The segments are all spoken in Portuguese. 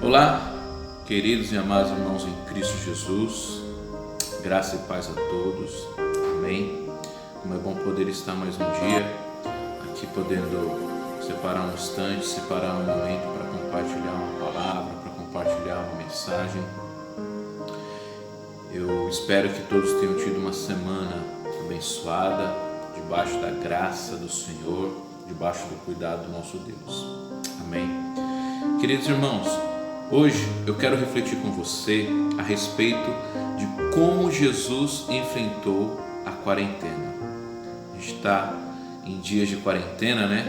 Olá, queridos e amados irmãos em Cristo Jesus, graça e paz a todos, amém. Como é bom poder estar mais um dia aqui, podendo separar um instante, separar um momento para compartilhar uma palavra, para compartilhar uma mensagem. Eu espero que todos tenham tido uma semana abençoada, debaixo da graça do Senhor, debaixo do cuidado do nosso Deus, amém. Queridos irmãos, hoje eu quero refletir com você a respeito de como Jesus enfrentou a quarentena. A gente está em dias de quarentena, né?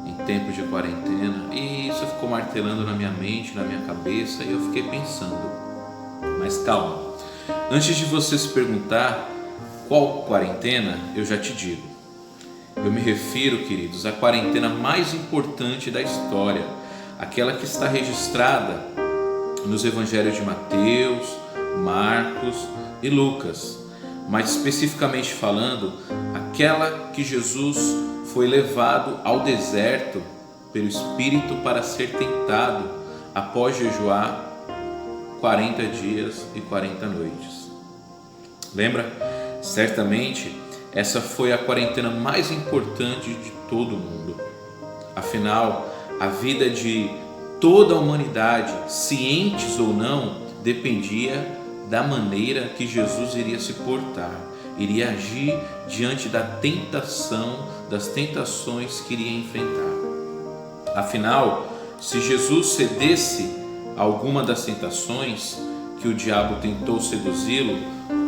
Em tempo de quarentena, e isso ficou martelando na minha mente, na minha cabeça, e eu fiquei pensando, mas calma, antes de você se perguntar qual quarentena, eu já te digo. Eu me refiro, queridos, à quarentena mais importante da história, aquela que está registrada nos evangelhos de Mateus, Marcos e Lucas, mais especificamente falando, aquela que Jesus foi levado ao deserto pelo Espírito para ser tentado após jejuar 40 dias e 40 noites. Lembra? Certamente essa foi a quarentena mais importante de todo o mundo. Afinal, a vida de toda a humanidade, cientes ou não, dependia da maneira que Jesus iria se portar, iria agir diante da tentação, das tentações que iria enfrentar. Afinal, se Jesus cedesse a alguma das tentações que o diabo tentou seduzi-lo,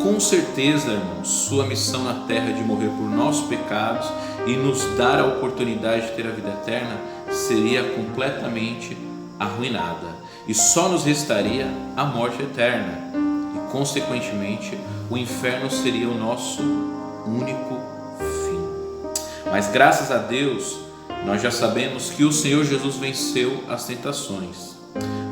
com certeza, irmãos, sua missão na terra de morrer por nossos pecados e nos dar a oportunidade de ter a vida eterna seria completamente arruinada, e só nos restaria a morte eterna, e consequentemente o inferno seria o nosso único fim. Mas graças a Deus nós já sabemos que o Senhor Jesus venceu as tentações,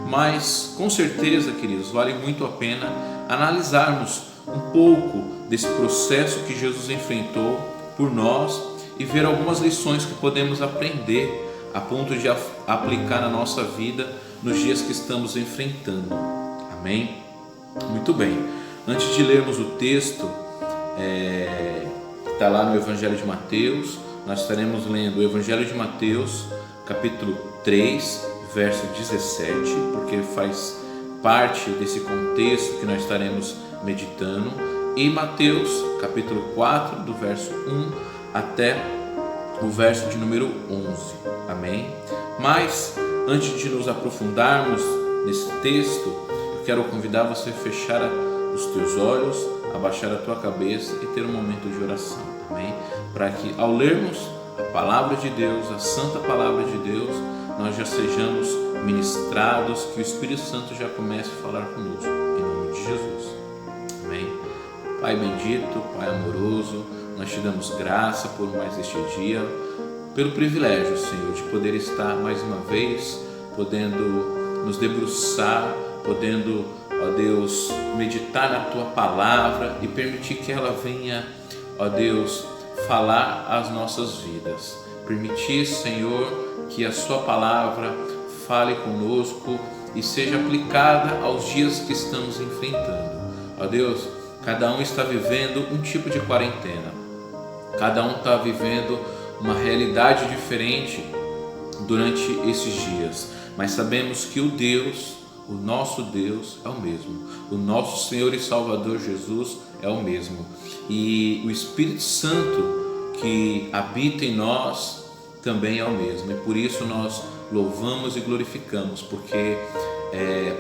mas com certeza, queridos, vale muito a pena analisarmos um pouco desse processo que Jesus enfrentou por nós e ver algumas lições que podemos aprender a ponto de aplicar na nossa vida nos dias que estamos enfrentando, amém? Muito bem, antes de lermos o texto que está lá no Evangelho de Mateus, nós estaremos lendo o Evangelho de Mateus, capítulo 3, verso 17, porque faz parte desse contexto que nós estaremos meditando, e Mateus, capítulo 4, do verso 1 até o verso de número 11, amém? Mas, antes de nos aprofundarmos nesse texto, eu quero convidar você a fechar os teus olhos, abaixar a tua cabeça e ter um momento de oração, amém? Para que ao lermos a palavra de Deus, a santa palavra de Deus, nós já sejamos ministrados, que o Espírito Santo já comece a falar conosco, em nome de Jesus, amém? Pai bendito, Pai amoroso, nós te damos graça por mais este dia, pelo privilégio, Senhor, de poder estar mais uma vez, podendo nos debruçar, podendo, ó Deus, meditar na Tua Palavra e permitir que ela venha, ó Deus, falar às nossas vidas. Permitir, Senhor, que a Sua Palavra fale conosco e seja aplicada aos dias que estamos enfrentando. Ó Deus, cada um está vivendo um tipo de quarentena, cada um está vivendo uma realidade diferente durante esses dias, mas sabemos que o nosso Deus é o mesmo, o nosso Senhor e Salvador Jesus é o mesmo, e o Espírito Santo que habita em nós também é o mesmo, e por isso nós louvamos e glorificamos, porque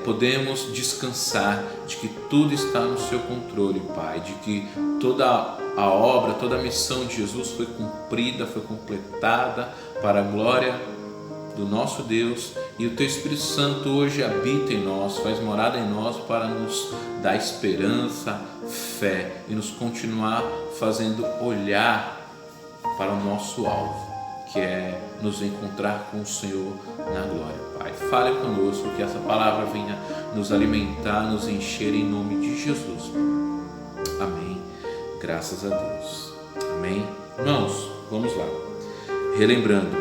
podemos descansar de que tudo está no seu controle, Pai, de que toda a obra, toda a missão de Jesus foi cumprida, foi completada para a glória do nosso Deus, e o Teu Espírito Santo hoje habita em nós, faz morada em nós para nos dar esperança, fé e nos continuar fazendo olhar para o nosso alvo, que é nos encontrar com o Senhor na glória. Pai, fale conosco, que essa palavra venha nos alimentar, nos encher em nome de Jesus. Amém. Graças a Deus. Amém. Irmãos, vamos lá. Relembrando,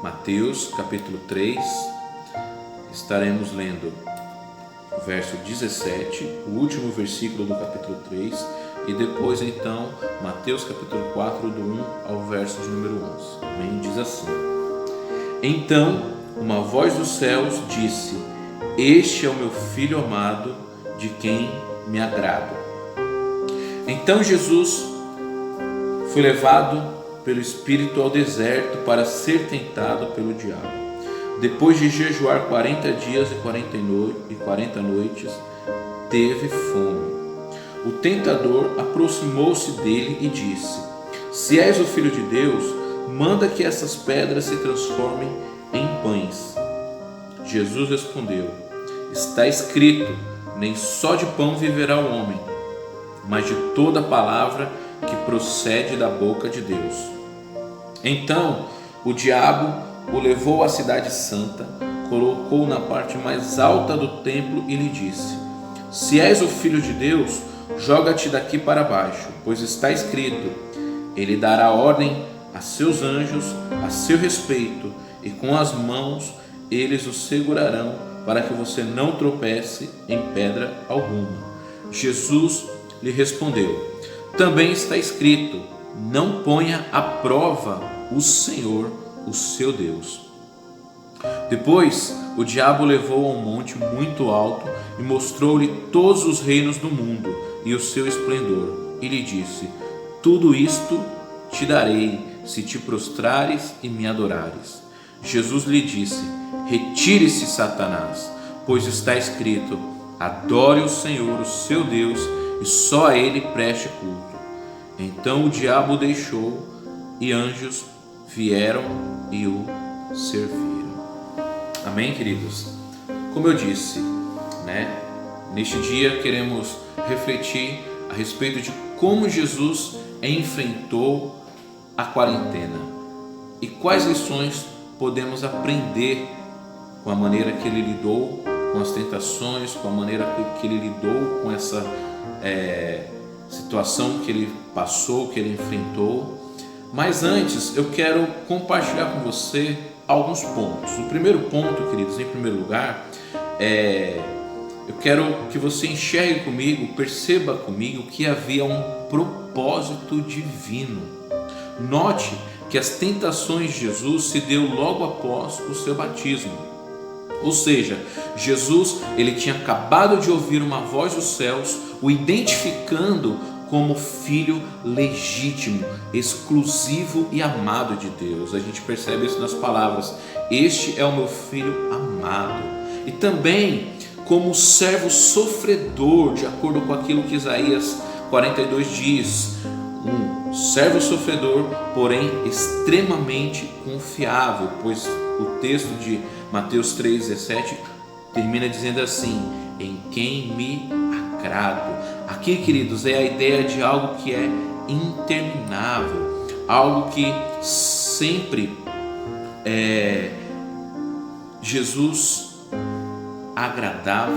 Mateus capítulo 3, estaremos lendo o verso 17, o último versículo do capítulo 3, e depois então Mateus capítulo 4, do 1 ao verso de número 11. Amém? Diz assim: Então uma voz dos céus disse: Este é o meu Filho amado, de quem me agrado. Então Jesus foi levado pelo Espírito ao deserto para ser tentado pelo diabo. Depois de jejuar 40 dias e 40 noites, teve fome. O tentador aproximou-se dele e disse: Se és o Filho de Deus, manda que essas pedras se transformem em pães. Jesus respondeu: Está escrito, nem só de pão viverá o homem, mas de toda palavra que procede da boca de Deus. Então o diabo o levou à cidade santa, colocou-o na parte mais alta do templo e lhe disse: Se és o Filho de Deus, joga-te daqui para baixo, pois está escrito: Ele dará ordem a seus anjos a seu respeito, e com as mãos eles o segurarão, para que você não tropece em pedra alguma. Jesus lhe respondeu: Também está escrito: Não ponha à prova o Senhor, o seu Deus. Depois o diabo o levou a um monte muito alto e mostrou-lhe todos os reinos do mundo e o seu esplendor, e lhe disse: Tudo isto te darei, se te prostrares e me adorares. Jesus lhe disse: Retire-se, Satanás, pois está escrito: Adore o Senhor, o seu Deus, e só a ele preste culto. Então o diabo o deixou, e anjos vieram e o serviram. Amém, queridos? Como eu disse, neste dia queremos refletir a respeito de como Jesus enfrentou a quarentena e quais lições podemos aprender com a maneira que ele lidou com as tentações, com a maneira que ele lidou com essa situação que ele passou, que ele enfrentou. Mas antes eu quero compartilhar com você alguns pontos. O primeiro ponto, queridos, em primeiro lugar, eu quero que você enxergue comigo, perceba comigo que havia um propósito divino. Note que as tentações de Jesus se deu logo após o seu batismo. Ou seja, Jesus ele tinha acabado de ouvir uma voz dos céus, o identificando como filho legítimo, exclusivo e amado de Deus. A gente percebe isso nas palavras: Este é o meu filho amado. E também como servo sofredor, de acordo com aquilo que Isaías 42 diz, um servo sofredor, porém extremamente confiável, pois o texto de Mateus 3,17 termina dizendo assim: Em quem me agrado. Aqui, queridos, é a ideia de algo que é interminável, algo que sempre Jesus agradava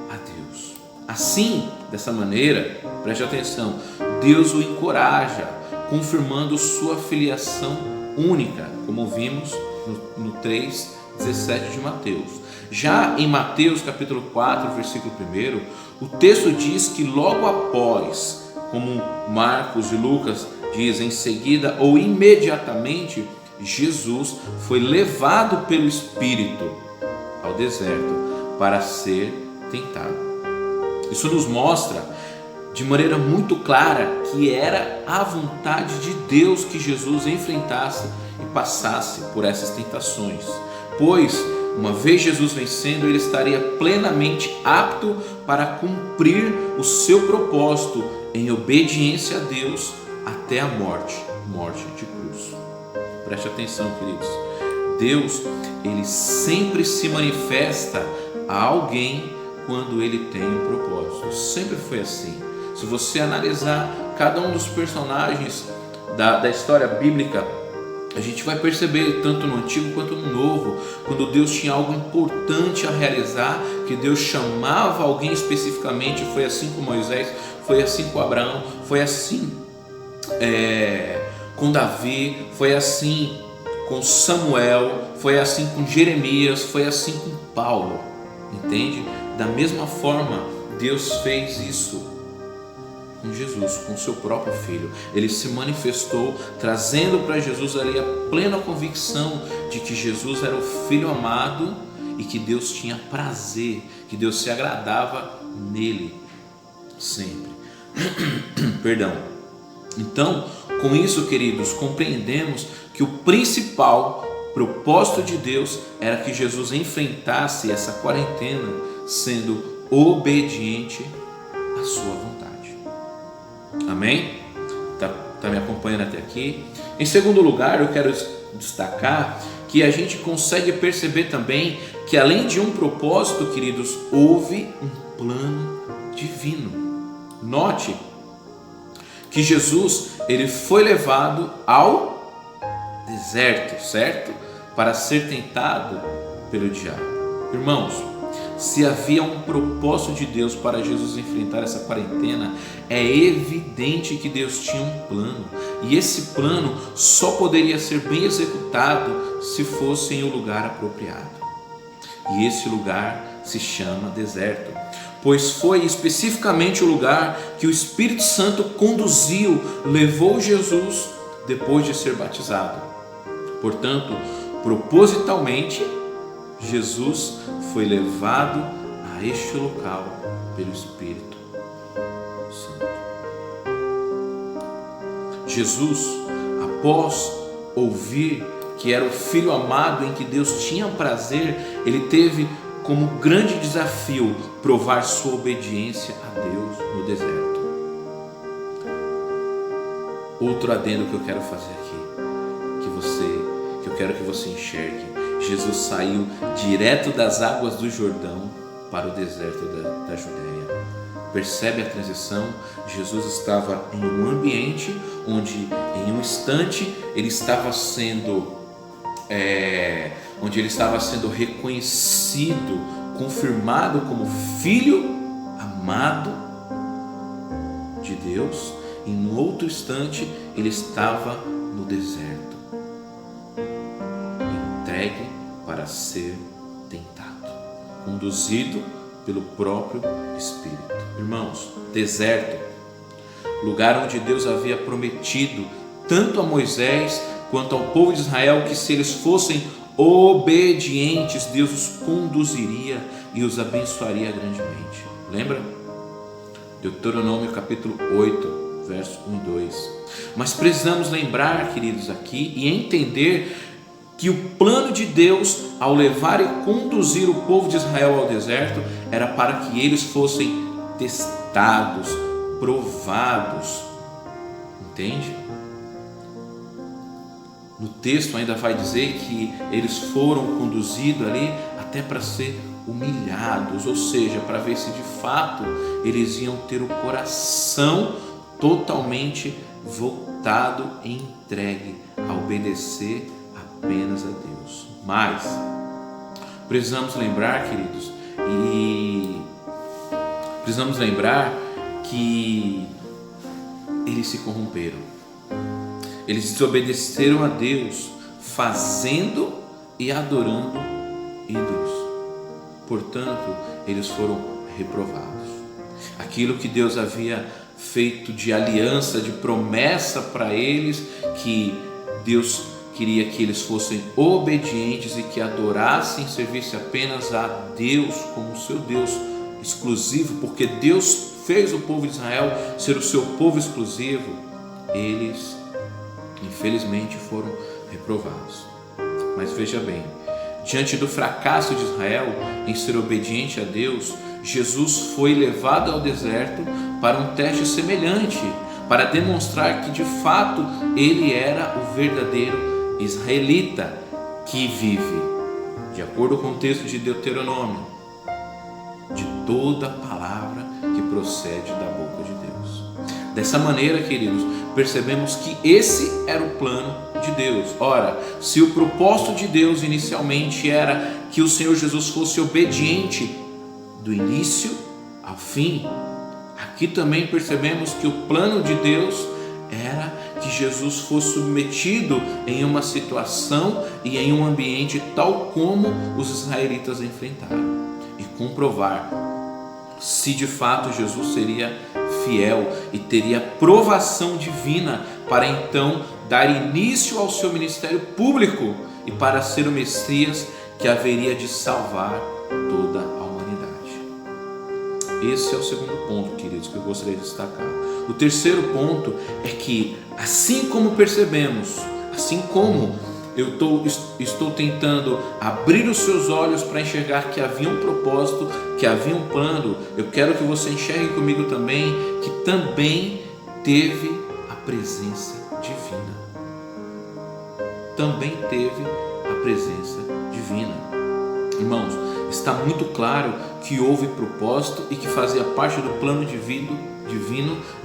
a Deus. Assim, dessa maneira, preste atenção, Deus o encoraja, confirmando sua filiação única, como vimos no 3,17 de Mateus. Já em Mateus capítulo 4, versículo 1, o texto diz que logo após, como Marcos e Lucas dizem, em seguida ou imediatamente, Jesus foi levado pelo Espírito ao deserto para ser tentado. Isso nos mostra de maneira muito clara que era a vontade de Deus que Jesus enfrentasse e passasse por essas tentações, pois uma vez Jesus vencendo, ele estaria plenamente apto para cumprir o seu propósito em obediência a Deus até a morte de cruz. Preste atenção, queridos. Deus, ele sempre se manifesta a alguém quando ele tem um propósito. Sempre foi assim. Se você analisar cada um dos personagens da história bíblica, a gente vai perceber, tanto no Antigo quanto no Novo, quando Deus tinha algo importante a realizar, que Deus chamava alguém especificamente. Foi assim com Moisés, foi assim com Abraão, foi assim com Davi, foi assim com Samuel, foi assim com Jeremias, foi assim com Paulo, entende? Da mesma forma, Deus fez isso com Jesus, com seu próprio Filho. Ele se manifestou, trazendo para Jesus ali a plena convicção de que Jesus era o Filho amado e que Deus tinha prazer, que Deus se agradava nele sempre. Perdão. Então, com isso, queridos, compreendemos que o principal propósito de Deus era que Jesus enfrentasse essa quarentena sendo obediente à sua vontade. Amém? Tá me acompanhando até aqui? Em segundo lugar, eu quero destacar que a gente consegue perceber também que, além de um propósito, queridos, houve um plano divino. Note que Jesus, ele foi levado ao deserto, certo? Para ser tentado pelo diabo. Irmãos, se havia um propósito de Deus para Jesus enfrentar essa quarentena, é evidente que Deus tinha um plano, e esse plano só poderia ser bem executado se fosse em um lugar apropriado. E esse lugar se chama deserto, pois foi especificamente o lugar que o Espírito Santo conduziu, levou Jesus depois de ser batizado. Portanto, propositalmente, Jesus foi levado a este local pelo Espírito Santo. Jesus, após ouvir que era o Filho amado em que Deus tinha prazer, ele teve como grande desafio provar sua obediência a Deus no deserto. Outro adendo que eu quero fazer aqui, que eu quero que você enxergue: Jesus saiu direto das águas do Jordão para o deserto da Judeia. Percebe a transição? Jesus estava em um ambiente onde, em um instante, ele estava sendo reconhecido, confirmado como filho amado de Deus. Em outro instante, ele estava no deserto, entregue para ser tentado, conduzido pelo próprio Espírito. Irmãos, deserto, lugar onde Deus havia prometido tanto a Moisés quanto ao povo de Israel que, se eles fossem obedientes, Deus os conduziria e os abençoaria grandemente. Lembra? Deuteronômio capítulo 8, verso 1 e 2. Mas precisamos lembrar, queridos, aqui e entender que o plano de Deus, ao levar e conduzir o povo de Israel ao deserto, era para que eles fossem testados, provados. Entende? No texto ainda vai dizer que eles foram conduzidos ali até para ser humilhados, ou seja, para ver se de fato eles iam ter o coração totalmente voltado e entregue a obedecer apenas a Deus. Mas precisamos lembrar, queridos, que eles se corromperam. Eles desobedeceram a Deus, fazendo e adorando ídolos. Portanto, eles foram reprovados. Aquilo que Deus havia feito de aliança, de promessa para eles, que Deus queria que eles fossem obedientes e que adorassem e servissem apenas a Deus como seu Deus exclusivo, porque Deus fez o povo de Israel ser o seu povo exclusivo. Eles, infelizmente, foram reprovados. Mas veja bem, diante do fracasso de Israel em ser obediente a Deus, Jesus foi levado ao deserto para um teste semelhante, para demonstrar que de fato ele era o verdadeiro israelita que vive, de acordo com o texto de Deuteronômio, de toda palavra que procede da boca de Deus. Dessa maneira, queridos, percebemos que esse era o plano de Deus. Ora, se o propósito de Deus inicialmente era que o Senhor Jesus fosse obediente do início ao fim, aqui também percebemos que o plano de Deus era que que Jesus fosse submetido em uma situação e em um ambiente tal como os israelitas enfrentaram, e comprovar se de fato Jesus seria fiel e teria provação divina para então dar início ao seu ministério público e para ser o Messias que haveria de salvar toda a humanidade. Esse é o segundo ponto, queridos, que eu gostaria de destacar. O terceiro ponto é que, assim como percebemos, assim como eu estou tentando abrir os seus olhos para enxergar que havia um propósito, que havia um plano, eu quero que você enxergue comigo também que também teve a presença divina. Também teve a presença divina. Irmãos, está muito claro que houve propósito e que fazia parte do plano divino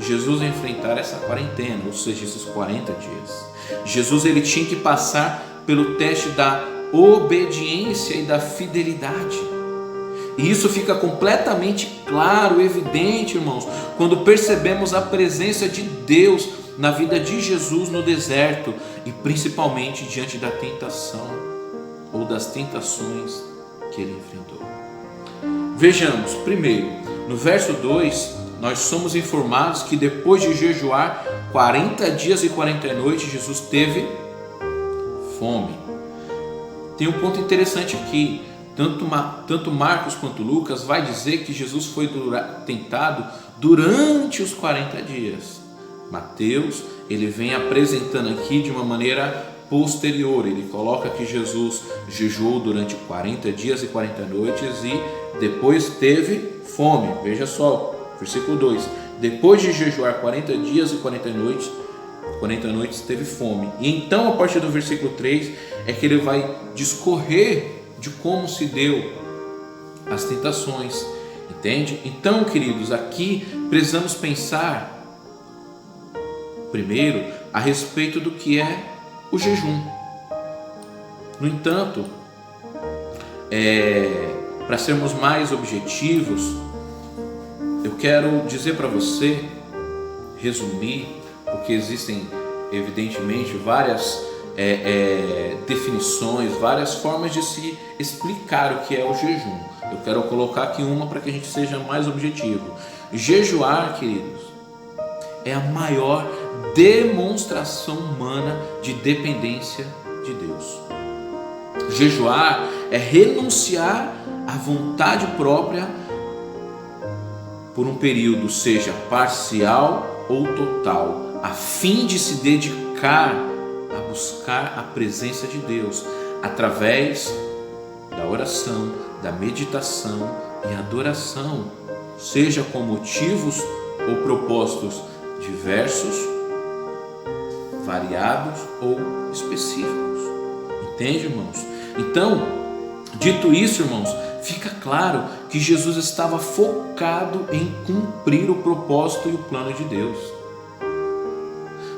Jesus enfrentar essa quarentena, ou seja, esses 40 dias. Jesus ele tinha que passar pelo teste da obediência e da fidelidade. E isso fica completamente claro, evidente, irmãos, quando percebemos a presença de Deus na vida de Jesus no deserto e principalmente diante da tentação ou das tentações que ele enfrentou. Vejamos, primeiro, no verso 2, nós somos informados que depois de jejuar 40 dias e 40 noites, Jesus teve fome. Tem um ponto interessante aqui, tanto Marcos quanto Lucas vai dizer que Jesus foi tentado durante os 40 dias. Mateus, ele vem apresentando aqui de uma maneira posterior, ele coloca que Jesus jejuou durante 40 dias e 40 noites e depois teve fome. Veja só, versículo 2, depois de jejuar 40 dias e 40 noites teve fome. E então a partir do versículo 3 é que ele vai discorrer de como se deu as tentações, entende? Então, queridos, aqui precisamos pensar primeiro a respeito do que é o jejum. No entanto, para sermos mais objetivos, eu quero dizer para você, resumir, porque existem evidentemente várias definições, várias formas de se explicar o que é o jejum. Eu quero colocar aqui uma para que a gente seja mais objetivo. Jejuar, queridos, é a maior demonstração humana de dependência de Deus. Jejuar é renunciar à vontade própria por um período, seja parcial ou total, a fim de se dedicar a buscar a presença de Deus através da oração, da meditação e adoração, seja com motivos ou propósitos diversos, variados ou específicos. Entende, irmãos? Então, dito isso, irmãos, fica claro que Jesus estava focado em cumprir o propósito e o plano de Deus.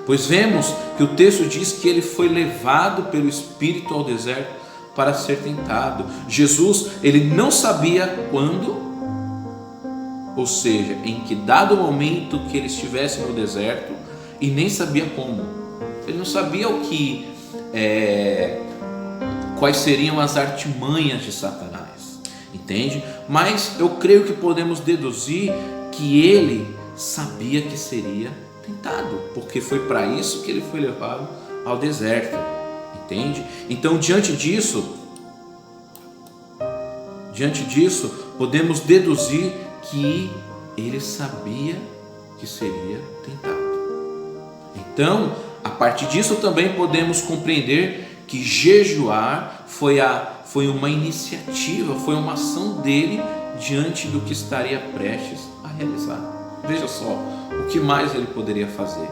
Pois vemos que o texto diz que ele foi levado pelo Espírito ao deserto para ser tentado. Jesus, ele não sabia quando, ou seja, em que dado momento que ele estivesse no deserto, e nem sabia como. Ele não sabia quais seriam as artimanhas de Satanás, entende? Mas eu creio que podemos deduzir que ele sabia que seria tentado, porque foi para isso que ele foi levado ao deserto, entende? Então, diante disso, podemos deduzir que ele sabia que seria tentado. Então, a partir disso também podemos compreender que jejuar foi uma iniciativa, foi uma ação dele diante do que estaria prestes a realizar. Veja só, o que mais ele poderia fazer?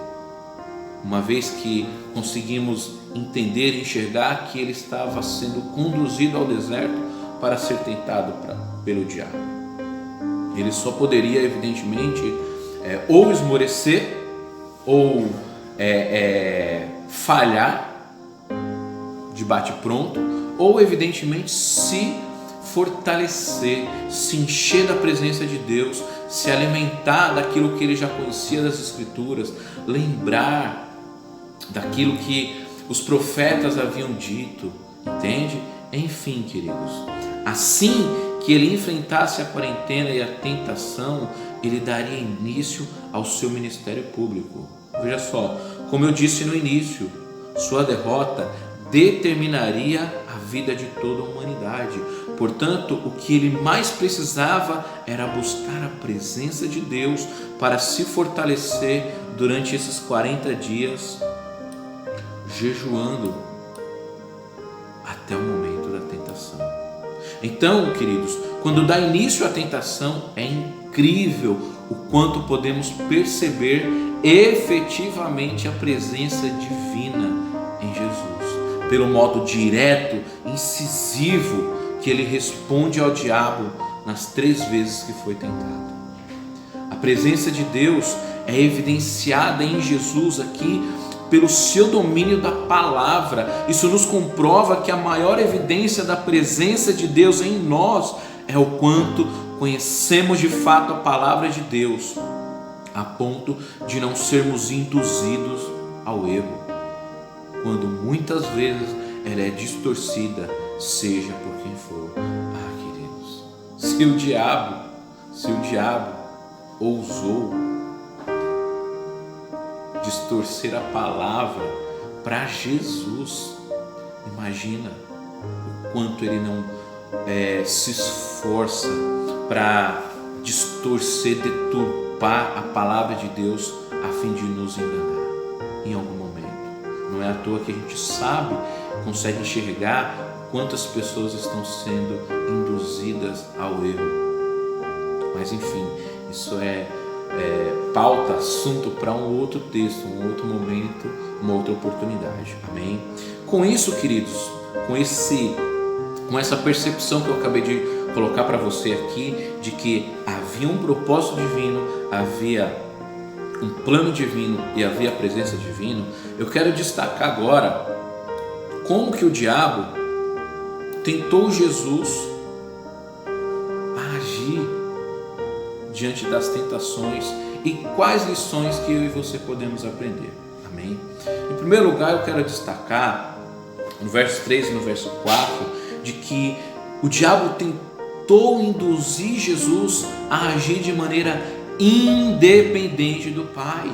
Uma vez que conseguimos entender e enxergar que ele estava sendo conduzido ao deserto para ser tentado pelo diabo. Ele só poderia, evidentemente, ou esmorecer, ou falhar de bate-pronto, ou evidentemente se fortalecer, se encher da presença de Deus, se alimentar daquilo que ele já conhecia das Escrituras, lembrar daquilo que os profetas haviam dito, entende? Enfim, queridos, assim que ele enfrentasse a quarentena e a tentação, ele daria início ao seu ministério público. Veja só, como eu disse no início, sua derrota determinaria a vida de toda a humanidade. Portanto, o que ele mais precisava era buscar a presença de Deus para se fortalecer durante esses 40 dias, jejuando até o momento da tentação. Então, queridos, quando dá início à tentação, é incrível o quanto podemos perceber efetivamente a presença divina em Jesus, pelo modo direto, incisivo que ele responde ao diabo nas 3 vezes que foi tentado. A presença de Deus é evidenciada em Jesus aqui pelo seu domínio da palavra. Isso nos comprova que a maior evidência da presença de Deus em nós é o quanto conhecemos de fato a palavra de Deus, a ponto de não sermos induzidos ao erro, quando muitas vezes ela é distorcida, seja por quem for. Queridos, se o diabo ousou distorcer a palavra para Jesus, imagina o quanto ele não se esforça para distorcer, deturpar a palavra de Deus a fim de nos enganar em algum momento. Não é à toa que a gente consegue enxergar quantas pessoas estão sendo induzidas ao erro. Mas enfim, isso é pauta, assunto para um outro texto, um outro momento, uma outra oportunidade. Amém? Com isso, queridos, com essa percepção que eu acabei de colocar para você aqui, de que havia um propósito divino, havia um plano divino e havia a presença divina, eu quero destacar agora como que o diabo tentou Jesus a agir diante das tentações e quais lições que eu e você podemos aprender. Amém? Em primeiro lugar, eu quero destacar no verso 3 e no verso 4 de que o diabo tentou induzir Jesus a agir de maneira independente do Pai.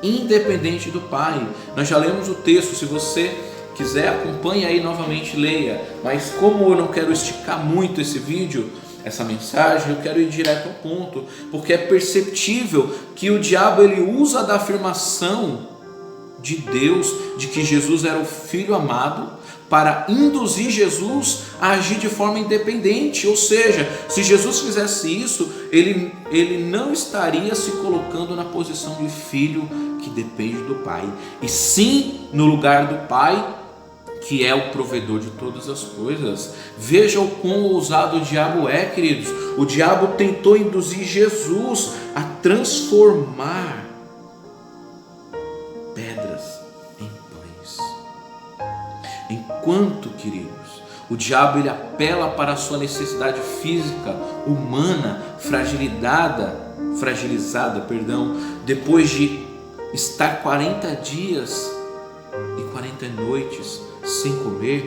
Independente do Pai. Nós já lemos o texto, se você quiser acompanhe aí novamente, leia. Mas como eu não quero esticar muito esse vídeo, essa mensagem, eu quero ir direto ao ponto, porque é perceptível que o diabo ele usa da afirmação de Deus, de que Jesus era o Filho amado, para induzir Jesus a agir de forma independente. Ou seja, se Jesus fizesse isso, ele não estaria se colocando na posição de filho que depende do Pai, e sim no lugar do Pai, que é o provedor de todas as coisas. Veja o quão ousado o diabo é, queridos. O diabo tentou induzir Jesus a transformar pedras em pães. Enquanto, queridos, o diabo ele apela para a sua necessidade física, humana, fragilizada, depois de estar 40 dias e 40 noites sem comer.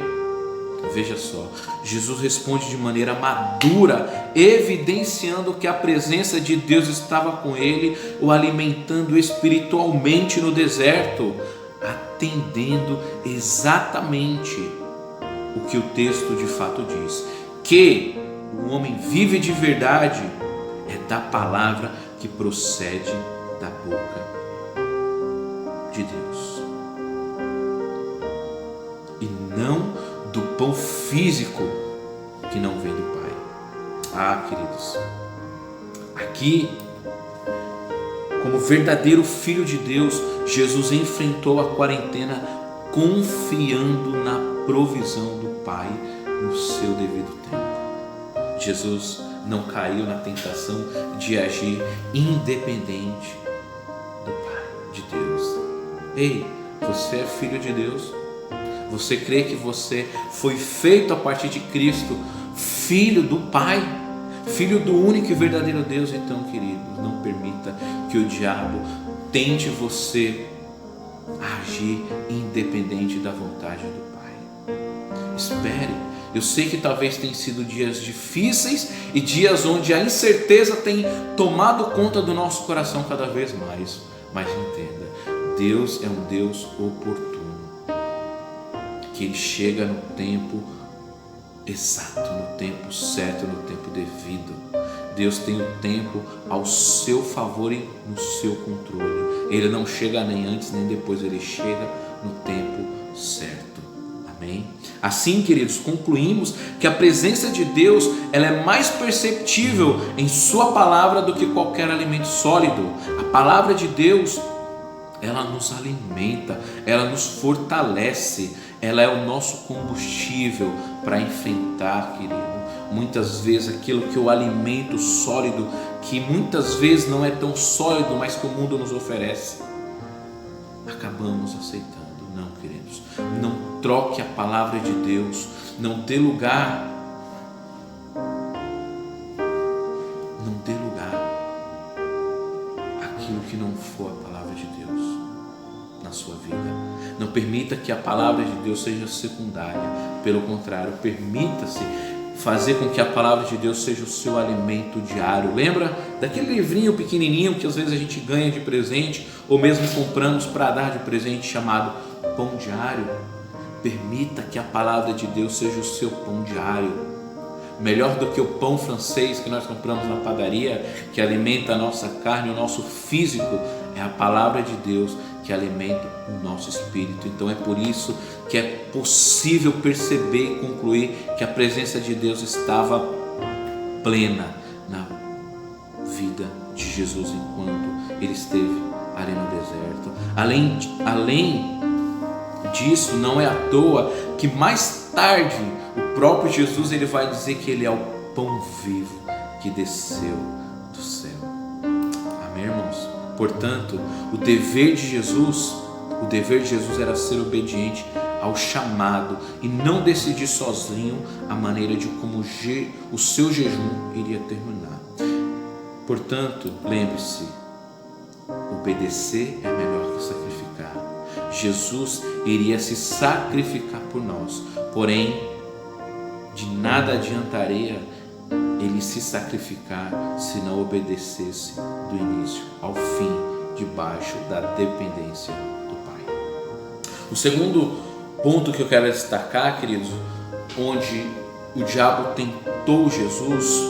Veja só, Jesus responde de maneira madura, evidenciando que a presença de Deus estava com ele, o alimentando espiritualmente no deserto, atendendo exatamente o que o texto de fato diz, que o homem vive de verdade é da palavra que procede da boca de Deus, e não do pão físico que não vem do Pai. Queridos, aqui, como verdadeiro Filho de Deus, Jesus enfrentou a quarentena confiando na provisão do Pai no seu devido tempo. Jesus não caiu na tentação de agir independente do Pai, de Deus. Ei, você é filho de Deus? Você crê que você foi feito a partir de Cristo, filho do Pai, filho do único e verdadeiro Deus? Então, queridos, não permita que o diabo tente você a agir independente da vontade do Pai. Espere. Eu sei que talvez tenham sido dias difíceis e dias onde a incerteza tem tomado conta do nosso coração cada vez mais. Mas entenda, Deus é um Deus oportuno, que Ele chega no tempo exato, no tempo certo, no tempo devido. Deus tem o tempo ao seu favor e no seu controle. Ele não chega nem antes nem depois, Ele chega no tempo certo. Amém? Assim, queridos, concluímos que a presença de Deus, ela é mais perceptível em sua palavra do que qualquer alimento sólido. A palavra de Deus, ela nos alimenta, ela nos fortalece, ela é o nosso combustível para enfrentar, querido, muitas vezes aquilo que o alimento sólido, que muitas vezes não é tão sólido, mas que o mundo nos oferece, acabamos aceitando. Não, queridos, não troque a palavra de Deus, não dê lugar àquilo que não for a palavra de Deus na sua vida. Não permita que a palavra de Deus seja secundária, pelo contrário, permita-se fazer com que a palavra de Deus seja o seu alimento diário. Lembra daquele livrinho pequenininho que às vezes a gente ganha de presente ou mesmo compramos para dar de presente, chamado Pão Diário? Permita que a palavra de Deus seja o seu pão diário. Melhor do que o pão francês que nós compramos na padaria, que alimenta a nossa carne, o nosso físico, é a palavra de Deus que alimenta o nosso espírito. Então é por isso que é possível perceber e concluir que a presença de Deus estava plena na vida de Jesus enquanto ele esteve ali no deserto. Além disso, não é à toa que mais tarde o próprio Jesus ele vai dizer que ele é o pão vivo que desceu do céu. Amém, irmãos? Portanto, o dever de Jesus era ser obediente ao chamado e não decidir sozinho a maneira de como o seu jejum iria terminar. Portanto, lembre-se, obedecer é melhor que sacrificar. Jesus iria se sacrificar por nós, porém, de nada adiantaria ele se sacrificar se não obedecesse do início ao fim, debaixo da dependência do Pai. O segundo ponto que eu quero destacar, queridos, onde o diabo tentou Jesus,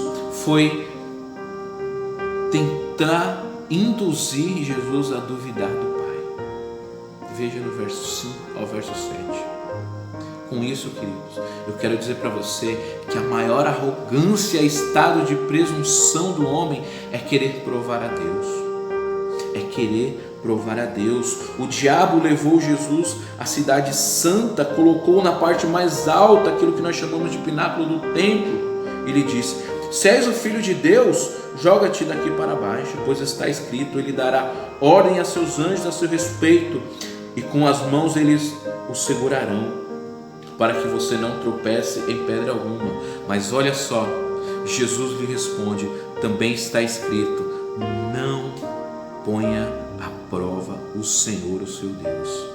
foi tentar induzir Jesus a duvidar do Pai. Veja no verso 5 ao verso 7. Com isso, queridos, eu quero dizer para você que a maior arrogância e estado de presunção do homem é querer provar a Deus. É querer provar a Deus. O diabo levou Jesus à cidade santa, colocou na parte mais alta, aquilo que nós chamamos de pináculo do templo. Ele disse: se és o filho de Deus, joga-te daqui para baixo, pois está escrito: ele dará ordem a seus anjos a seu respeito, e com as mãos eles o segurarão, para que você não tropece em pedra alguma. Mas olha só, Jesus lhe responde: também está escrito: não ponha à prova o Senhor, o seu Deus.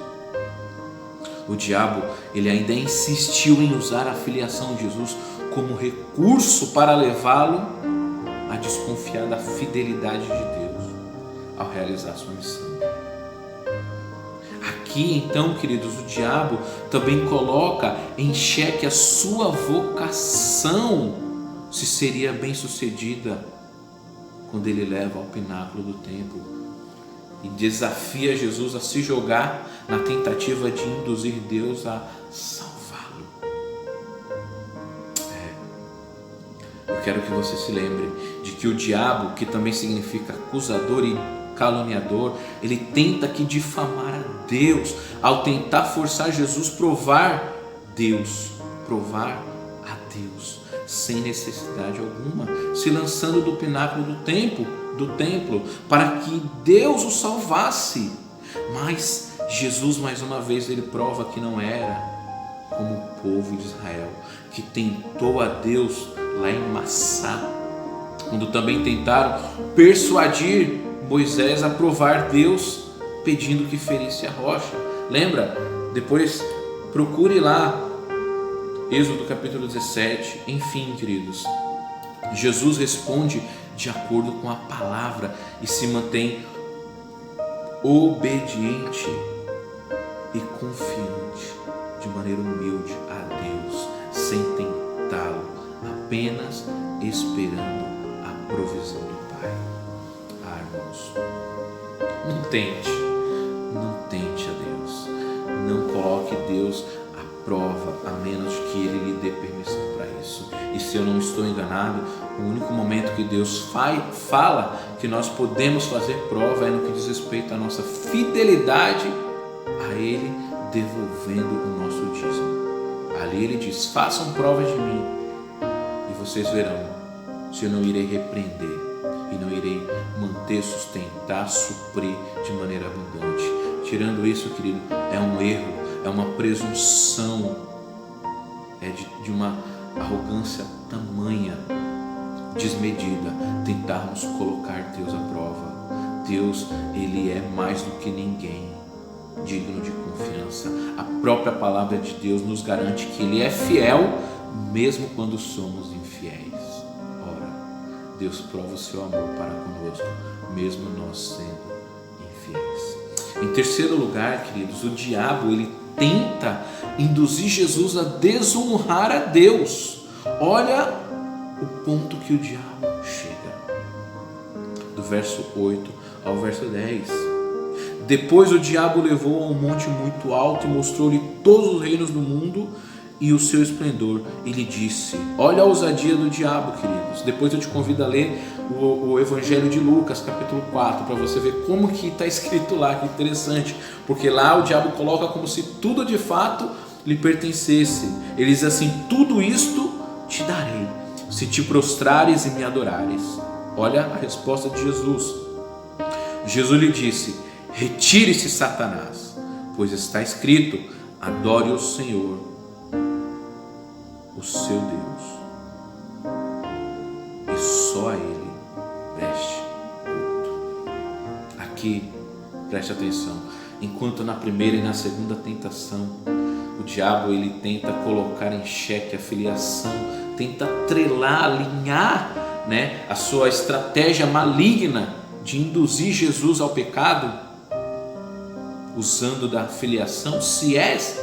O diabo, ele ainda insistiu em usar a filiação de Jesus como recurso para levá-lo a desconfiar da fidelidade de Deus ao realizar sua missão. Aqui então, queridos, o diabo também coloca em xeque a sua vocação, se seria bem sucedida, quando ele leva ao pináculo do templo e desafia Jesus a se jogar na tentativa de induzir Deus a salvá-lo. Eu quero que você se lembre de que o diabo, que também significa acusador e caluniador, ele tenta aqui difamar a Deus, ao tentar forçar Jesus provar a Deus, sem necessidade alguma, se lançando do pináculo do templo, para que Deus o salvasse. Mas Jesus, mais uma vez, ele prova que não era como o povo de Israel, que tentou a Deus lá em Massá, quando também tentaram persuadir Moisés a provar Deus pedindo que ferisse a rocha. Lembra? Depois procure lá, Êxodo capítulo 17. Enfim, queridos, Jesus responde de acordo com a palavra e se mantém obediente e confiante, de maneira humilde a Deus, sem tentá-lo, apenas esperando a provisão do Pai. Irmãos, não tente a Deus, não coloque Deus à prova, a menos que Ele lhe dê permissão para isso. E se eu não estou enganado, o único momento que Deus fala que nós podemos fazer prova é no que diz respeito à nossa fidelidade a Ele, devolvendo o nosso dízimo. Ali Ele diz: façam prova de mim e vocês verão se eu não irei repreender e não irei manter, sustentar, suprir de maneira abundante. Tirando isso, querido, é um erro, é uma presunção, é de uma arrogância tamanha, desmedida, tentarmos colocar Deus à prova. Deus, Ele é mais do que ninguém digno de confiança. A própria palavra de Deus nos garante que Ele é fiel mesmo quando somos infiéis. Ora, Deus prova o seu amor para conosco, mesmo nós sendo infiéis. Em terceiro lugar, queridos, o diabo, ele tenta induzir Jesus a desonrar a Deus. Olha o ponto que o diabo chega, do verso 8 ao verso 10. Depois o diabo levou a um monte muito alto e mostrou-lhe todos os reinos do mundo e o seu esplendor, e lhe disse: olha a ousadia do diabo, queridos. Depois eu te convido a ler o Evangelho de Lucas, capítulo 4, para você ver como que está escrito lá, que interessante, porque lá o diabo coloca como se tudo de fato lhe pertencesse. Ele diz assim: tudo isto te darei, se te prostrares e me adorares. Olha a resposta de Jesus. Jesus lhe disse: retire-se, Satanás, pois está escrito: adore o Senhor, o seu Deus, e só a Ele preste culto. Aqui, preste atenção, enquanto na primeira e na segunda tentação, o diabo ele tenta colocar em xeque a filiação, tenta atrelar, alinhar, a sua estratégia maligna de induzir Jesus ao pecado, usando da filiação. Se és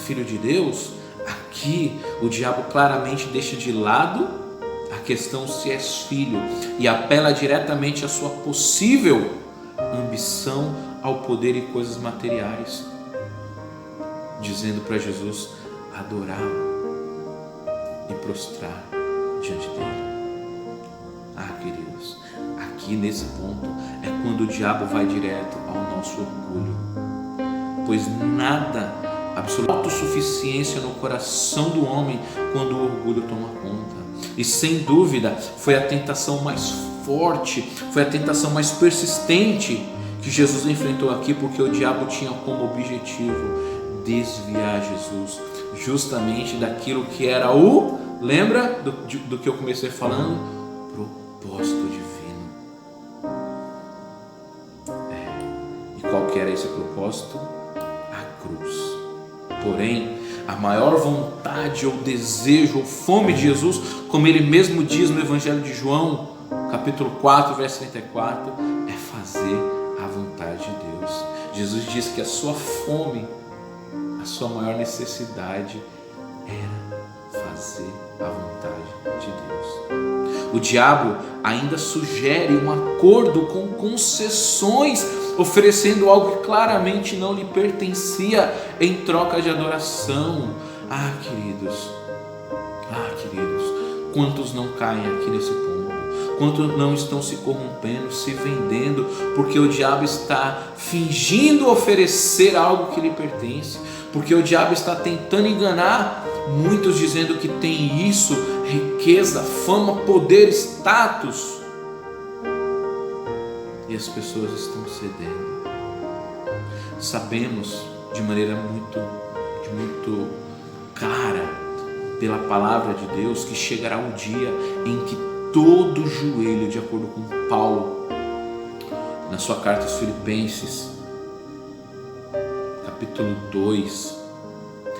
filho de Deus, aqui o diabo claramente deixa de lado a questão se és filho e apela diretamente à sua possível ambição ao poder e coisas materiais, dizendo para Jesus adorá-lo e prostrar diante dele. Queridos, aqui nesse ponto é quando o diabo vai direto ao nosso orgulho, pois nada, absoluta autossuficiência no coração do homem quando o orgulho toma conta. E sem dúvida foi a tentação mais forte, foi a tentação mais persistente que Jesus enfrentou aqui, porque o diabo tinha como objetivo desviar Jesus justamente daquilo que era lembra do que eu comecei falando? Propósito divino. E qual que era esse propósito? A cruz. Porém, a maior vontade ou desejo ou fome de Jesus, como ele mesmo diz no Evangelho de João, capítulo 4, verso 34, é fazer a vontade de Deus. Jesus diz que a sua fome, a sua maior necessidade era fazer a vontade de Deus. O diabo ainda sugere um acordo com concessões, oferecendo algo que claramente não lhe pertencia em troca de adoração. Queridos, quantos não caem aqui nesse ponto? Quantos não estão se corrompendo, se vendendo, porque o diabo está fingindo oferecer algo que lhe pertence, porque o diabo está tentando enganar muitos, dizendo que tem isso, riqueza, fama, poder, status, e as pessoas estão cedendo. Sabemos de maneira muito clara pela palavra de Deus que chegará um dia em que todo joelho, de acordo com Paulo na sua carta aos Filipenses, capítulo 2,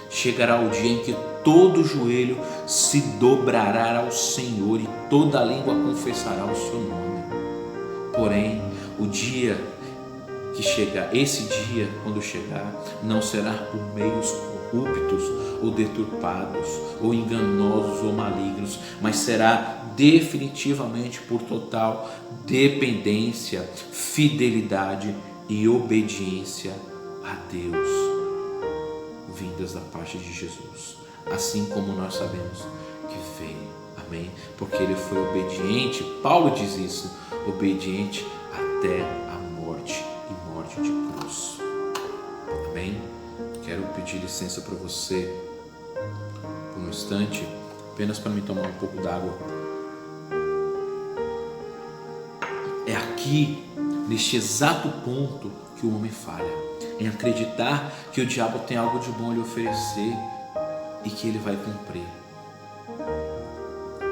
chegará o dia em que todo joelho se dobrará ao Senhor e toda língua confessará o seu nome. Porém, o dia que chegar, esse dia, quando chegar, não será por meios corruptos ou deturpados, ou enganosos ou malignos, mas será definitivamente por total dependência, fidelidade e obediência a Deus, vindas da parte de Jesus, assim como nós sabemos que veio, amém? Porque ele foi obediente, Paulo diz isso, obediente até a morte e morte de cruz, amém? Quero pedir licença para você por um instante, apenas para me tomar um pouco d'água. É aqui, neste exato ponto, que o homem falha, em acreditar que o diabo tem algo de bom a lhe oferecer e que ele vai cumprir.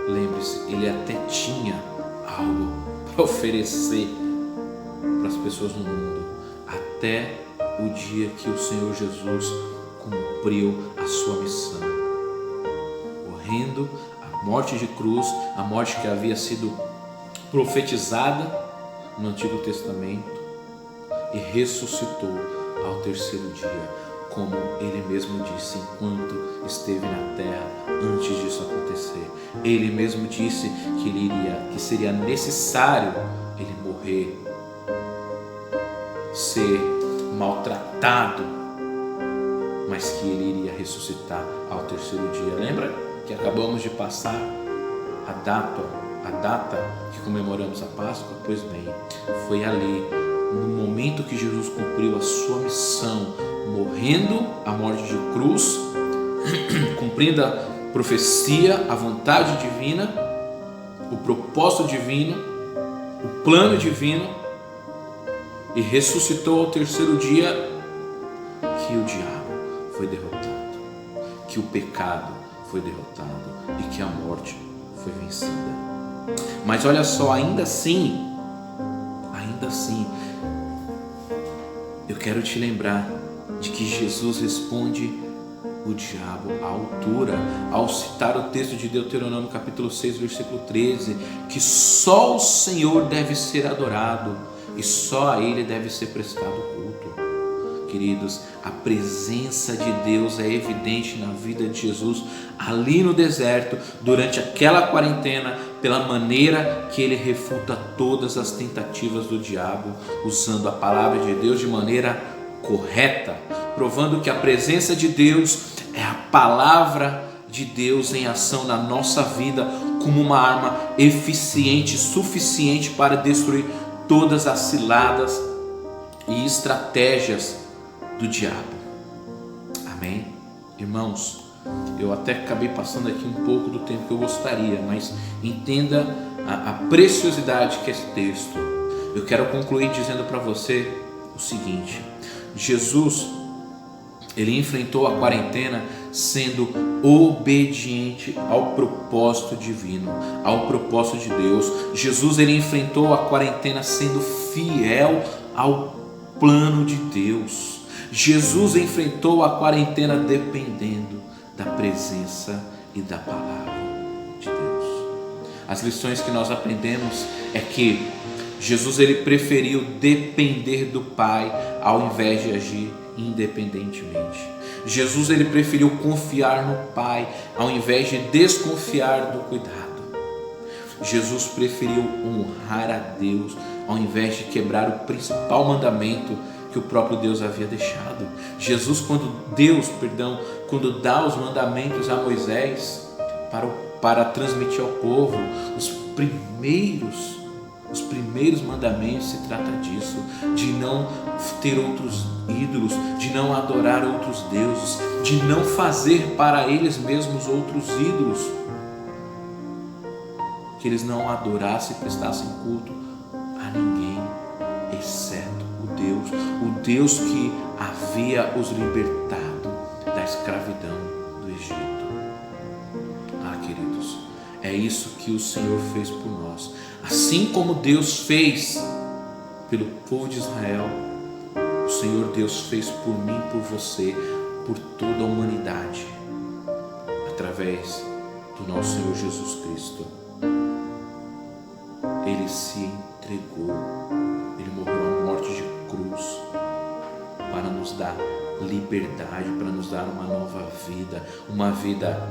Lembre-se, ele até tinha algo para oferecer para as pessoas no mundo, até o dia que o Senhor Jesus cumpriu a sua missão, morrendo a morte de cruz, a morte que havia sido profetizada no Antigo Testamento, e ressuscitou ao terceiro dia, como ele mesmo disse enquanto esteve na terra antes disso acontecer. Ele mesmo disse que seria necessário ele morrer, ser maltratado, mas que ele iria ressuscitar ao terceiro dia. Lembra que acabamos de passar a data que comemoramos a Páscoa? Pois bem, foi ali, no momento que Jesus cumpriu a sua missão, morrendo a morte de cruz, cumprindo a profecia, a vontade divina, o propósito divino, o plano divino, e ressuscitou ao terceiro dia, que o diabo foi derrotado, que o pecado foi derrotado e que a morte foi vencida. Mas olha só, ainda assim, eu quero te lembrar de que Jesus responde o diabo à altura, ao citar o texto de Deuteronômio capítulo 6, versículo 13, que só o Senhor deve ser adorado e só a Ele deve ser prestado culto. Queridos, a presença de Deus é evidente na vida de Jesus ali no deserto, durante aquela quarentena, pela maneira que ele refuta todas as tentativas do diabo, usando a palavra de Deus de maneira correta, provando que a presença de Deus é a palavra de Deus em ação na nossa vida, como uma arma eficiente, suficiente para destruir todas as ciladas e estratégias do diabo. Amém? Irmãos, eu até acabei passando aqui um pouco do tempo que eu gostaria, mas entenda a preciosidade que é esse texto. Eu quero concluir dizendo para você o seguinte: Jesus, ele enfrentou a quarentena sendo obediente ao propósito divino, ao propósito de Deus. Jesus, ele enfrentou a quarentena sendo fiel ao plano de Deus. Jesus enfrentou a quarentena dependendo da presença e da palavra de Deus. As lições que nós aprendemos é que Jesus, ele preferiu depender do Pai ao invés de agir independentemente. Jesus, ele preferiu confiar no Pai ao invés de desconfiar do cuidado. Jesus preferiu honrar a Deus ao invés de quebrar o principal mandamento que o próprio Deus havia deixado. Jesus, quando dá os mandamentos a Moisés para transmitir ao povo, os primeiros mandamentos, se trata disso, de não ter outros ídolos, de não adorar outros deuses, de não fazer para eles mesmos outros ídolos, que eles não adorassem e prestassem culto a ninguém, exceto o Deus que havia os libertado da escravidão do Egito. Queridos, é isso que o Senhor fez por nós. Assim como Deus fez pelo povo de Israel, o Senhor Deus fez por mim, por você, por toda a humanidade, através do nosso Senhor Jesus Cristo. Ele se entregou, Ele morreu a morte de cruz para nos dar liberdade, para nos dar uma nova vida, uma vida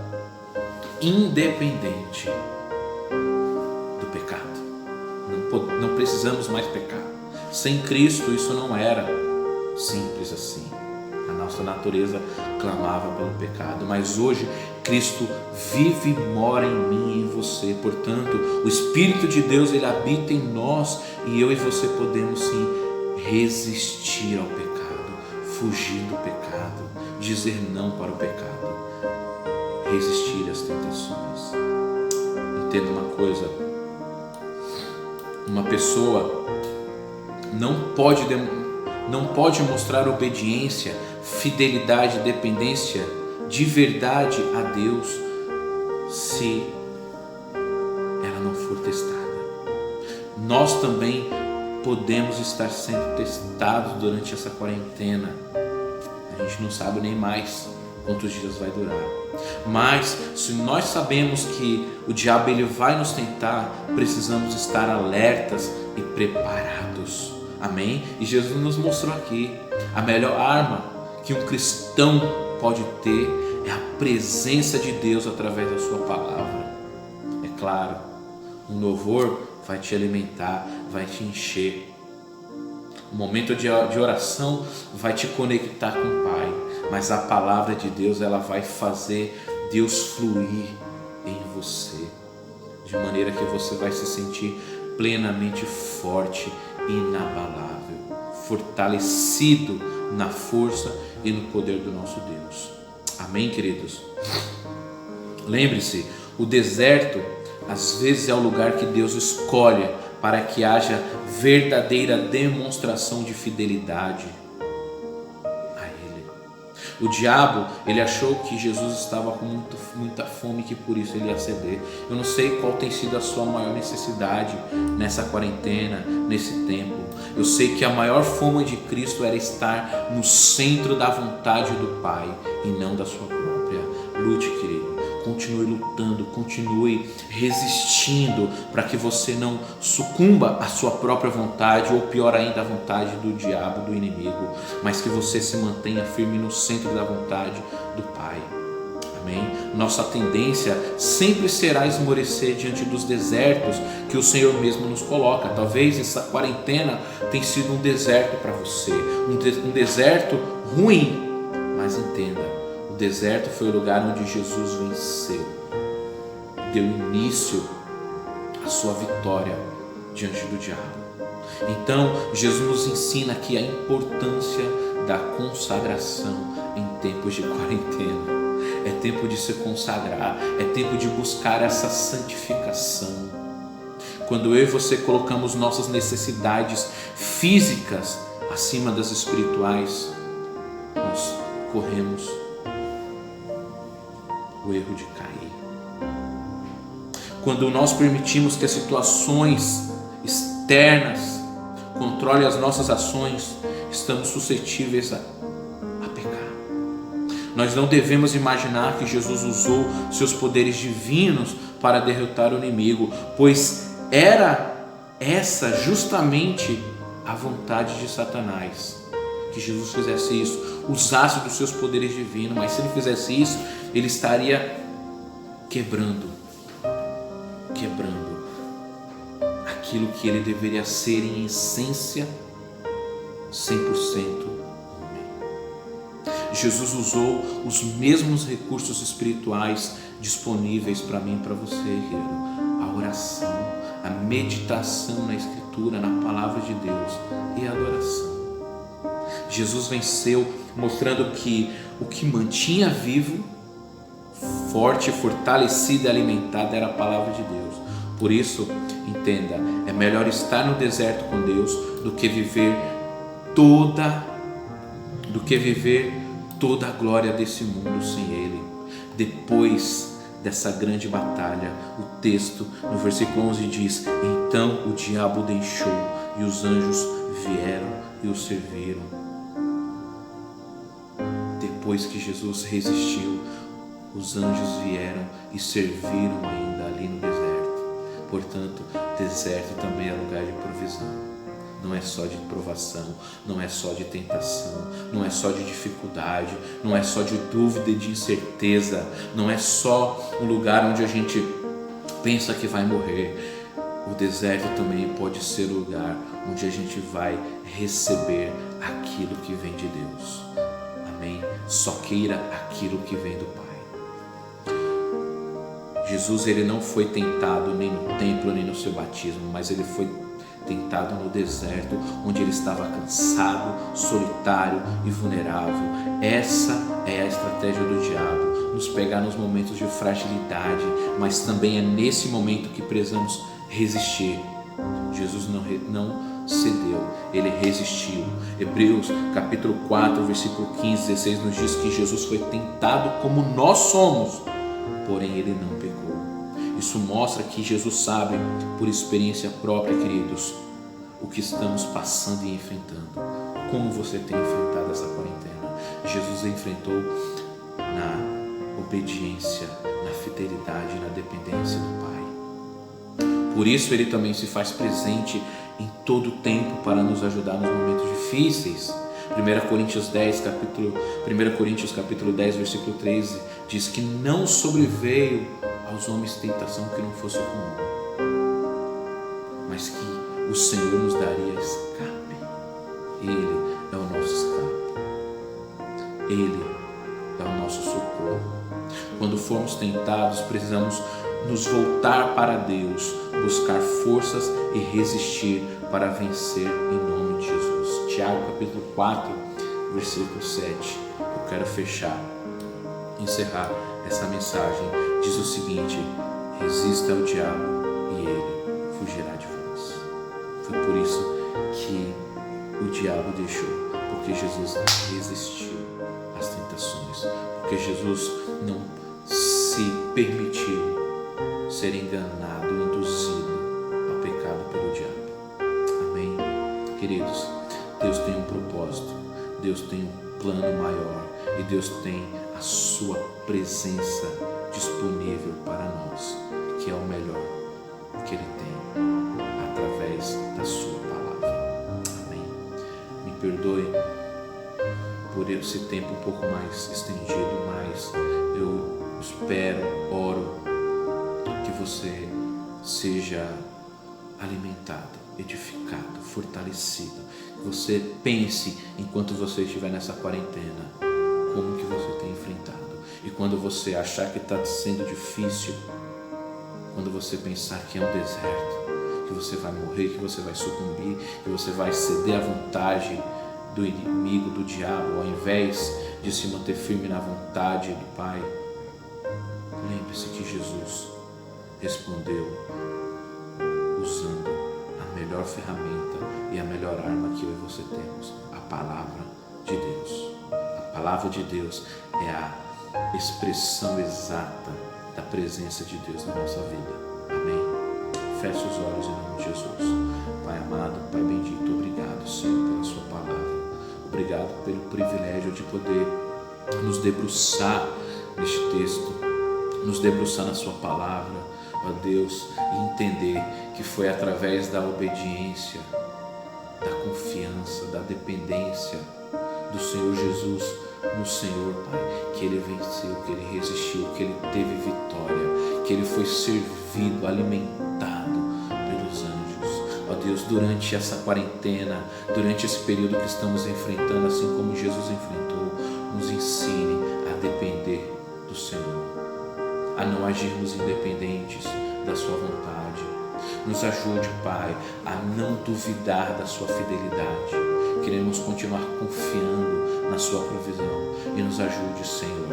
independente do pecado. Não precisamos mais pecar. Sem Cristo isso não era simples assim. A nossa natureza clamava pelo pecado, mas hoje Cristo vive e mora em mim e em você. Portanto, o Espírito de Deus, Ele habita em nós, e eu e você podemos sim resistir ao pecado, fugir do pecado, dizer não para o pecado, resistir às tentações. Entenda uma coisa: uma pessoa não pode mostrar obediência, fidelidade, dependência de verdade a Deus se ela não for testada. Nós também podemos estar sendo testados durante essa quarentena. A gente não sabe nem mais quantos dias vai durar, mas se nós sabemos que o diabo ele vai nos tentar, precisamos estar alertas e preparados. Amém? E Jesus nos mostrou aqui: a melhor arma que um cristão pode ter é a presença de Deus através da sua palavra. É claro, um louvor vai te alimentar, vai te encher. Um momento de oração vai te conectar com o Pai, mas a palavra de Deus, ela vai fazer Deus fluir em você, de maneira que você vai se sentir plenamente forte, inabalável, fortalecido na força e no poder do nosso Deus. Amém, queridos? Lembre-se, o deserto às vezes é o lugar que Deus escolhe para que haja verdadeira demonstração de fidelidade a Ele. O diabo, ele achou que Jesus estava com muita fome, que por isso ele ia ceder. Eu não sei qual tem sido a sua maior necessidade nessa quarentena, nesse tempo. Eu sei que a maior fome de Cristo era estar no centro da vontade do Pai e não da sua própria. Lute, querido. Continue lutando, continue resistindo para que você não sucumba à sua própria vontade, ou pior ainda, à vontade do diabo, do inimigo, mas que você se mantenha firme no centro da vontade do Pai. Amém? Nossa tendência sempre será esmorecer diante dos desertos que o Senhor mesmo nos coloca. Talvez essa quarentena tenha sido um deserto para você, um deserto ruim, mas entenda: o deserto foi o lugar onde Jesus venceu, deu início à sua vitória diante do diabo. Então, Jesus nos ensina aqui a importância da consagração em tempos de quarentena. É tempo de se consagrar, é tempo de buscar essa santificação. Quando eu e você colocamos nossas necessidades físicas acima das espirituais, nós corremos o erro de cair. Quando nós permitimos que as situações externas controlem as nossas ações, estamos suscetíveis a pecar. Nós não devemos imaginar que Jesus usou seus poderes divinos para derrotar o inimigo, pois era essa justamente a vontade de Satanás, que Jesus fizesse isso, usasse dos seus poderes divinos. Mas se ele fizesse isso, ele estaria quebrando aquilo que ele deveria ser em essência 100% homem. Jesus usou os mesmos recursos espirituais disponíveis para mim e para você, querido: a oração, a meditação na Escritura, na Palavra de Deus e a adoração. Jesus venceu mostrando que o que mantinha vivo, forte, fortalecido e alimentado era a Palavra de Deus. Por isso, entenda, é melhor estar no deserto com Deus do que viver toda a glória desse mundo sem Ele. Depois dessa grande batalha, o texto no versículo 11 diz: então o diabo deixou e os anjos vieram e o serviram. depois que Jesus resistiu, os anjos vieram e serviram ainda ali no deserto. Portanto, deserto também é lugar de provisão. Não é só de provação, não é só de tentação, não é só de dificuldade, não é só de dúvida e de incerteza, não é só um lugar onde a gente pensa que vai morrer. O deserto também pode ser o lugar onde a gente vai receber aquilo que vem de Deus. Amém? Só queira aquilo que vem do Pai. Jesus, ele não foi tentado nem no templo nem no seu batismo, mas ele foi tentado no deserto, onde ele estava cansado, solitário e vulnerável. Essa é a estratégia do diabo, nos pegar nos momentos de fragilidade, mas também é nesse momento que precisamos resistir. Jesus não cedeu, ele resistiu. Hebreus capítulo 4, versículo 15, 16 nos diz que Jesus foi tentado como nós somos, porém ele não pecou. Isso mostra que Jesus sabe, por experiência própria, queridos, o que estamos passando e enfrentando. Como você tem enfrentado essa quarentena? Jesus enfrentou na obediência, na fidelidade, na dependência do Pai. Por isso ele também se faz presente em todo o tempo para nos ajudar nos momentos difíceis. 1 Coríntios capítulo 10, versículo 13 diz que não sobreveio aos homens tentação que não fosse comum, mas que o Senhor nos daria escape. Ele é o nosso escape, Ele é o nosso socorro. Quando formos tentados, precisamos nos voltar para Deus, buscar forças e resistir para vencer em nome de Jesus. Tiago capítulo 4, versículo 7. Eu quero encerrar essa mensagem. Diz o seguinte: resista ao diabo e ele fugirá de vós. Foi por isso que o diabo deixou, porque Jesus resistiu às tentações, porque Jesus não se permitiu ser enganado, induzido ao pecado pelo diabo. Amém? Queridos, Deus tem um propósito, Deus tem um plano maior e Deus tem a sua presença disponível para nós, que é o melhor que Ele tem através da sua palavra. Amém? Me perdoe por esse tempo um pouco mais estendido, mas eu espero, oro que você seja alimentado, edificado, fortalecido. Você pense, enquanto você estiver nessa quarentena, como que você tem enfrentado. E quando você achar que está sendo difícil, quando você pensar que é um deserto, que você vai morrer, que você vai sucumbir, que você vai ceder à vontade do inimigo, do diabo, ao invés de se manter firme na vontade do Pai, lembre-se que Jesus respondeu usando a melhor ferramenta e a melhor arma que eu e você temos, a palavra de Deus. A palavra de Deus é a expressão exata da presença de Deus na nossa vida. Amém? Feche os olhos em nome de Jesus. Pai amado, Pai bendito, obrigado, Senhor, pela sua palavra. Obrigado pelo privilégio de poder nos debruçar neste texto, nos debruçar na sua palavra, ó Deus, e entender que foi através da obediência, da confiança, da dependência do Senhor Jesus no Senhor, Pai, que Ele venceu, que Ele resistiu, que Ele teve vitória, que Ele foi servido, alimentado pelos anjos. Ó Deus, durante essa quarentena, durante esse período que estamos enfrentando, assim como Jesus enfrentou, nos ensine a depender do Senhor, a não agirmos independentes da sua vontade. Nos ajude, Pai, a não duvidar da sua fidelidade. Queremos continuar confiando na sua provisão e nos ajude, Senhor,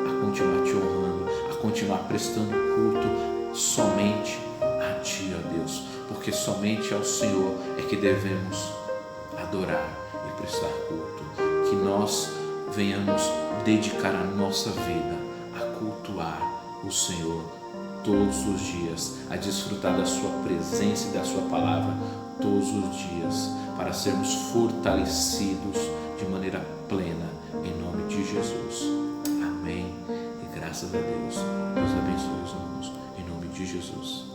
a continuar te honrando, a continuar prestando culto somente a Ti, ó Deus, porque somente ao Senhor é que devemos adorar e prestar culto. Que nós venhamos dedicar a nossa vida a cultuar o Senhor todos os dias, a desfrutar da sua presença e da sua palavra todos os dias, para sermos fortalecidos de maneira plena, em nome de Jesus. Amém. E graças a Deus. Deus abençoe os irmãos. Em nome de Jesus.